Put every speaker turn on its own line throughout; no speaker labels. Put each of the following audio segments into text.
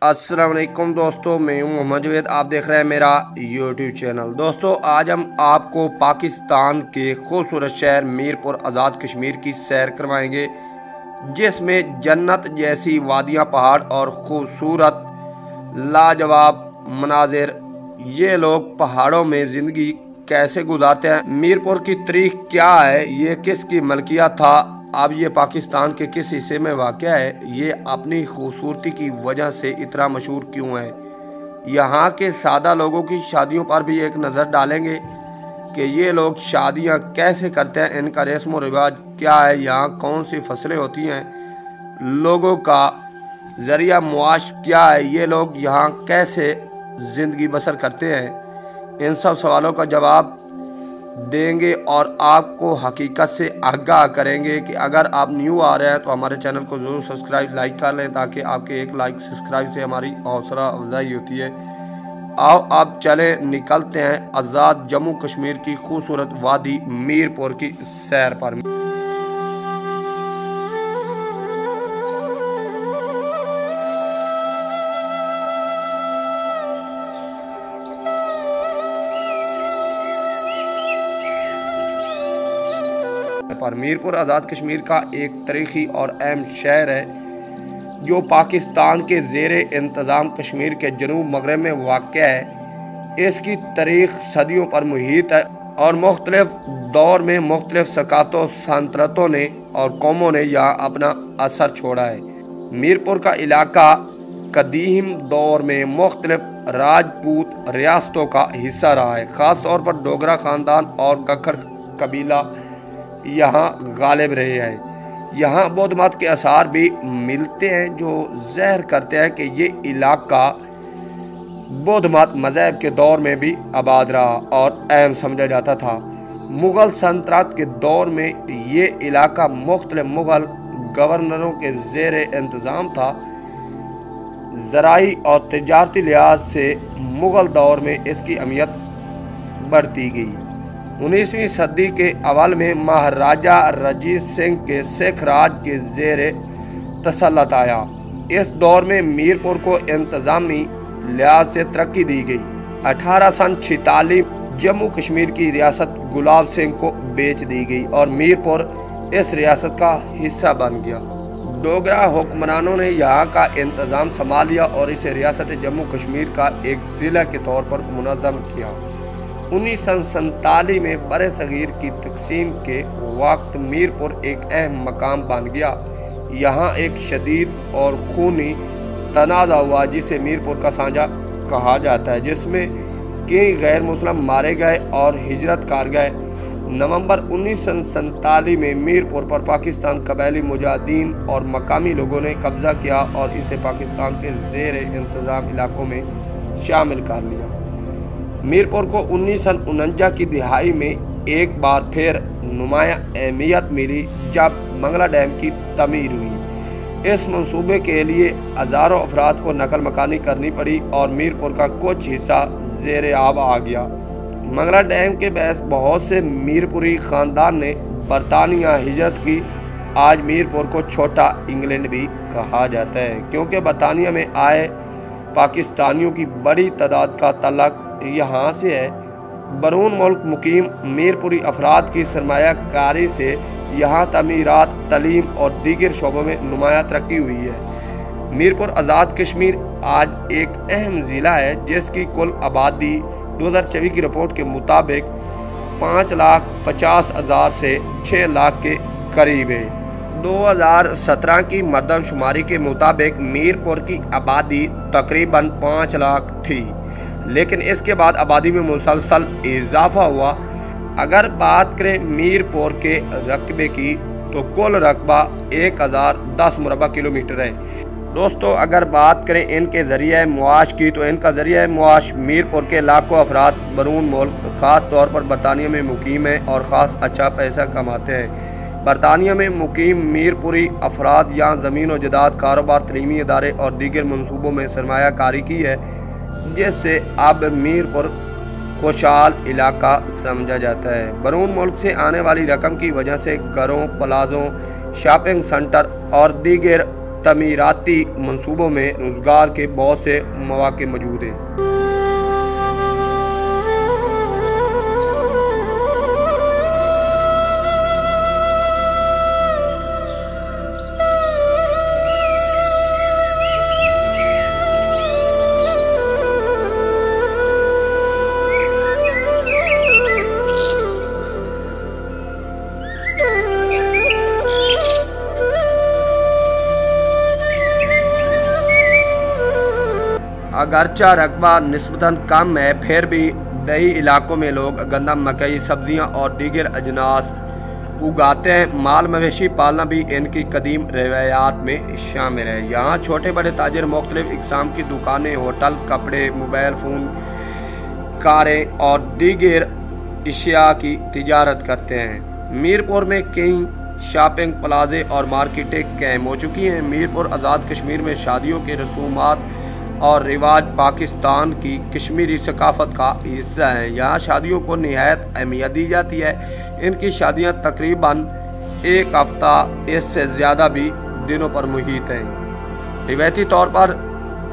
अस्सलाम वालेकुम दोस्तों, मैं हूं मोहम्मद जवेद। आप देख रहे हैं मेरा यूट्यूब चैनल। दोस्तों, आज हम आपको पाकिस्तान के खूबसूरत शहर मीरपुर आज़ाद कश्मीर की सैर करवाएंगे, जिसमें जन्नत जैसी वादियां, पहाड़ और खूबसूरत लाजवाब मनाजिर। ये लोग पहाड़ों में ज़िंदगी कैसे गुजारते हैं, मीरपुर की तारीख क्या है, ये किसकी मलकियत था, अब ये पाकिस्तान के किस हिस्से में वाक़या है, ये अपनी खूबसूरती की वजह से इतना मशहूर क्यों है। यहाँ के सादा लोगों की शादियों पर भी एक नज़र डालेंगे कि ये लोग शादियाँ कैसे करते हैं, इनका रस्म व रिवाज क्या है, यहाँ कौन सी फसलें होती हैं, लोगों का ज़रिया मुआश क्या है, ये लोग यहाँ कैसे ज़िंदगी बसर करते हैं। इन सब सवालों का जवाब देंगे और आपको हकीकत से आगाह करेंगे कि अगर आप न्यू आ रहे हैं तो हमारे चैनल को ज़रूर सब्सक्राइब लाइक कर लें, ताकि आपके एक लाइक सब्सक्राइब से हमारी हौसला अफजाई होती है। आओ आप चलें, निकलते हैं आज़ाद जम्मू कश्मीर की खूबसूरत वादी मीरपुर की सैर पर। मीरपुर आज़ाद कश्मीर का एक तारीखी और अहम शहर है, जो पाकिस्तान के ज़ेरे इंतज़ाम कश्मीर के जनूब मगरब में वाक़या है। इसकी तारीख सदियों पर मुहित है और मुख्तलिफ दौर में मुख्तलिफ सकाफ़तों, सल्तनतों ने और कौमों ने यहाँ अपना असर छोड़ा है। मीरपुर का इलाका कदीम दौर में मुख्तलिफ राजपूत रियासतों का हिस्सा रहा है। ख़ास तौर पर डोगरा ख़ानदान और कक्कर कबीला यहाँ गालिब रहे हैं। यहाँ बौद्ध मत के आसार भी मिलते हैं, जो ज़ाहिर करते हैं कि ये इलाका बौद्ध मत मज़हब के दौर में भी आबाद रहा और अहम समझा जाता था। मुग़ल सल्तनत के दौर में ये इलाका मुख्तलिफ मुग़ल गवर्नरों के ज़ेरे इंतज़ाम था। ज़राई और तिजारती लिहाज से मुग़ल दौर में इसकी अहमियत बढ़ती गई। 19वीं सदी के अवल में महाराजा रंजीत सिंह के सिख राज के ज़ेरे तसल्लुत आया। इस दौर में मीरपुर को इंतज़ामी लिहाज से तरक्की दी गई। 1846 जम्मू कश्मीर की रियासत गुलाब सिंह को बेच दी गई और मीरपुर इस रियासत का हिस्सा बन गया। डोगरा हुक्मरानों ने यहाँ का इंतज़ाम संभाल लिया और इसे रियासत जम्मू कश्मीर का एक ज़िला के तौर पर मुनज़्ज़म किया। 1947 में बरे सगीर की तकसीम के वक्त मीरपुर एक अहम मकाम बन गया। यहाँ एक शदीद और खूनी तनाज़ा हुआ, जिसे मीरपुर का सांझा कहा जाता है, जिसमें कई गैर मुस्लिम मारे गए और हिजरत कर गए। नवंबर 1947 में मीरपुर पर पाकिस्तान कबायली मुजाहिदीन और मकामी लोगों ने कब्ज़ा किया और इसे पाकिस्तान के ज़ेरे इंतज़ाम इलाकों में शामिल कर लिया। मीरपुर को 1949 की दिहाई में एक बार फिर नुमाया अहमियत मिली, जब मंगला डैम की तमीर हुई। इस मंसूबे के लिए हज़ारों अफराद को नकल मकानी करनी पड़ी और मीरपुर का कुछ हिस्सा ज़ेरे आब आ गया। मंगला डैम के बहस बहुत से मीरपुरी ख़ानदान ने बरतानिया हिजरत की। आज मीरपुर को छोटा इंग्लैंड भी कहा जाता है, क्योंकि बरतानिया में आए पाकिस्तानियों की बड़ी तादाद का तल्लुक़ यहाँ से है। बरून मुल्क मुकीम मीरपुरी अफराद की सरमायाकारी से यहाँ तमीरात, तलीम और दीगर शोबों में नुमाया तरक्की हुई है। मीरपुर आज़ाद कश्मीर आज एक अहम ज़िला है, जिसकी कुल आबादी 2024 की रिपोर्ट के मुताबिक 5,50,000 से 6 लाख के करीब है। 2017 की मरदमशुमारी के मुताबिक मीरपुर की आबादी तकरीबन 5 लाख थी, लेकिन इसके बाद आबादी में मुसलसल इजाफा हुआ। अगर बात करें मीरपुर के रकबे की, तो कुल रकबा 1010 मुरबा किलोमीटर है। दोस्तों, अगर बात करें इनके ज़रिए मुआश की, तो इनका ज़रिए मुआश मीरपुर के लाखों अफराद बरून मुल्क, ख़ास तौर पर बरतानिया में मुकीम हैं और ख़ास अच्छा पैसा कमाते हैं। बरतानिया में मुकीम मीरपुरी अफराद यहाँ ज़मीन व जदाद, कारोबार, तलीमी इदारे और दीगर मनसूबों में सरमायाकारी की है, जिससे अब मीरपुर खुशहाल इलाका समझा जाता है। बरून मुल्क से आने वाली रकम की वजह से घरों, प्लाजों, शॉपिंग सेंटर और दीगर तमीराती मंसूबों में रोज़गार के बहुत से मौके मौजूद हैं। अगरचा रकबा निस्बतन कम है, फिर भी दही इलाकों में लोग गंदम, मकई, सब्जियां और दीगर अजनास उगाते हैं। माल मवेशी पालना भी इनकी कदीम रवायात में शामिल है। यहाँ छोटे बड़े ताजिर मुख्तलिफ इक़साम की दुकानें, होटल, कपड़े, मोबाइल फ़ोन, कारें और दीगर अशिया की तिजारत करते हैं। मीरपुर में कई शॉपिंग प्लाजे और मार्केटें कायम हो चुकी हैं। मीरपुर आज़ाद कश्मीर में शादियों के रसूमात और रिवाज पाकिस्तान की कश्मीरी सकाफ़त का हिस्सा है। यहाँ शादियों को निहायत अहमियत दी जाती है। इनकी शादियाँ तकरीबन एक हफ्ता इससे ज़्यादा भी दिनों पर मुहित हैं। रिवायती तौर पर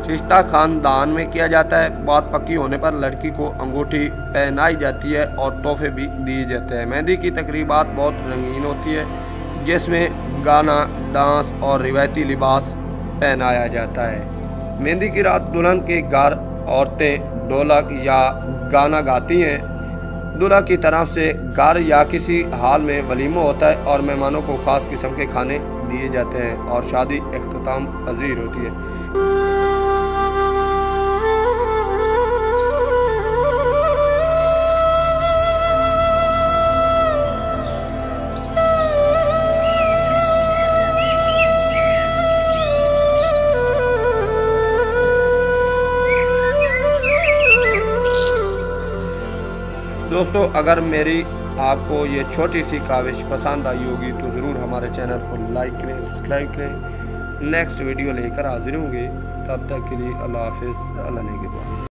रिश्ता ख़ानदान में किया जाता है। बात पक्की होने पर लड़की को अंगूठी पहनाई जाती है और तोहफे भी दिए जाते हैं। मेहंदी की तकरीबात बहुत रंगीन होती है, जिसमें गाना, डांस और रिवायती लिबास पहनाया जाता है। मेहंदी की रात दुल्हन के घर औरतें ढोलक या गाना गाती हैं। दूल्हा की तरफ से घर या किसी हाल में वलीमा होता है और मेहमानों को ख़ास किस्म के खाने दिए जाते हैं और शादी इख्तिताम पजीर होती है। दोस्तों, अगर मेरी आपको ये छोटी सी काविश पसंद आई होगी तो ज़रूर हमारे चैनल को लाइक करें, सब्सक्राइब करें। नेक्स्ट वीडियो लेकर हाजिर होंगे, तब तक के लिए अल्लाह हाफ़िज़, अल्लाह निगहबान।